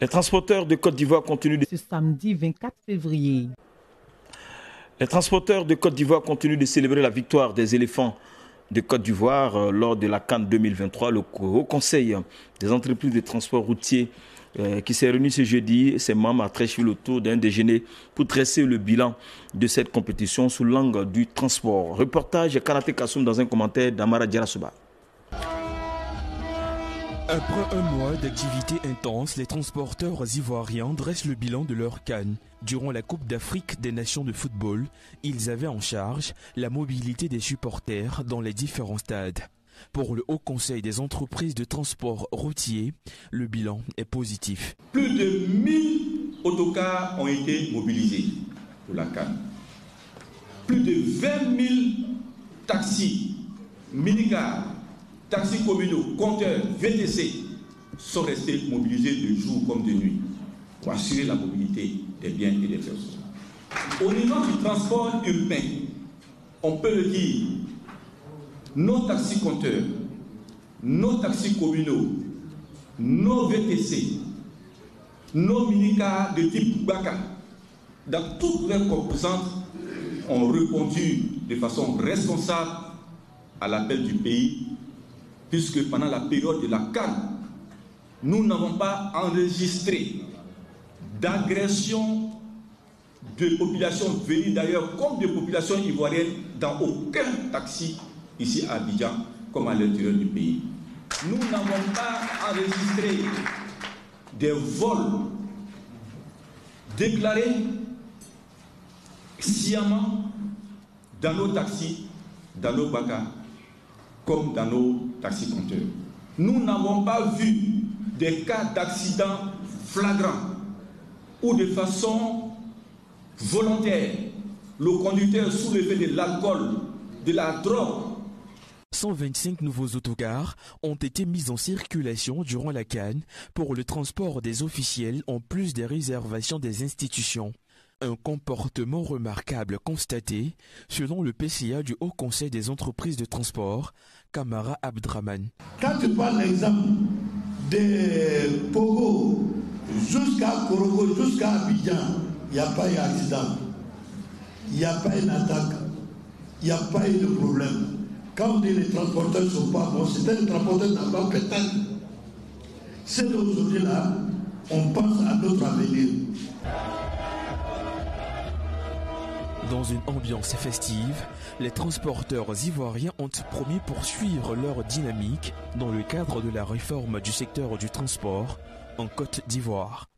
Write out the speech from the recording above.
Les transporteurs de Côte d'Ivoire continuent de... Ce samedi 24 février. Les transporteurs de Côte d'Ivoire continuent de célébrer la victoire des éléphants de Côte d'Ivoire lors de la CAN 2023. Le Haut Conseil des entreprises de transport routier qui s'est réuni ce jeudi, ses membres à Treichville autour d'un déjeuner pour dresser le bilan de cette compétition sous l'angle du transport. Reportage Karate Kassoum dans un commentaire d'Amara Djarasuba. Après un mois d'activité intense, les transporteurs ivoiriens dressent le bilan de leur CAN. Durant la Coupe d'Afrique des Nations de football, ils avaient en charge la mobilité des supporters dans les différents stades. Pour le Haut Conseil des entreprises de transport routier, le bilan est positif. Plus de 1000 autocars ont été mobilisés pour la CAN. Plus de 20 000 taxis, minicars, taxis communaux, compteurs, VTC sont restés mobilisés de jour comme de nuit pour assurer la mobilité des biens et des personnes. Au niveau du transport urbain, on peut le dire, nos taxis compteurs, nos taxis communaux, nos VTC, nos minicars de type Baka, dans toutes leurs composantes, ont répondu de façon responsable à l'appel du pays, puisque pendant la période de la CAN, nous n'avons pas enregistré d'agression de populations venues d'ailleurs comme de populations ivoiriennes dans aucun taxi ici à Abidjan comme à l'intérieur du pays. Nous n'avons pas enregistré des vols déclarés sciemment dans nos taxis, dans nos bakas, comme dans nos taxis compteurs. Nous n'avons pas vu des cas d'accidents flagrants où de façon volontaire, le conducteur sous l'effet de l'alcool, de la drogue. 125 nouveaux autocars ont été mis en circulation durant la CAN pour le transport des officiels en plus des réservations des institutions. Un comportement remarquable constaté selon le PCA du Haut Conseil des entreprises de transport, Kamara Abdraman. Quand tu prends l'exemple de Pogo jusqu'à Korogo, jusqu'à Abidjan, il n'y a pas eu d'accident, il n'y a pas eu d'attaque, il n'y a pas eu de problème. Quand on dit les transporteurs ne sont pas bons, c'était les transporteurs d'avant peut-être. C'est d'aujourd'hui-là, on pense à notre avenir. Dans une ambiance festive, les transporteurs ivoiriens ont promis poursuivre leur dynamique dans le cadre de la réforme du secteur du transport en Côte d'Ivoire.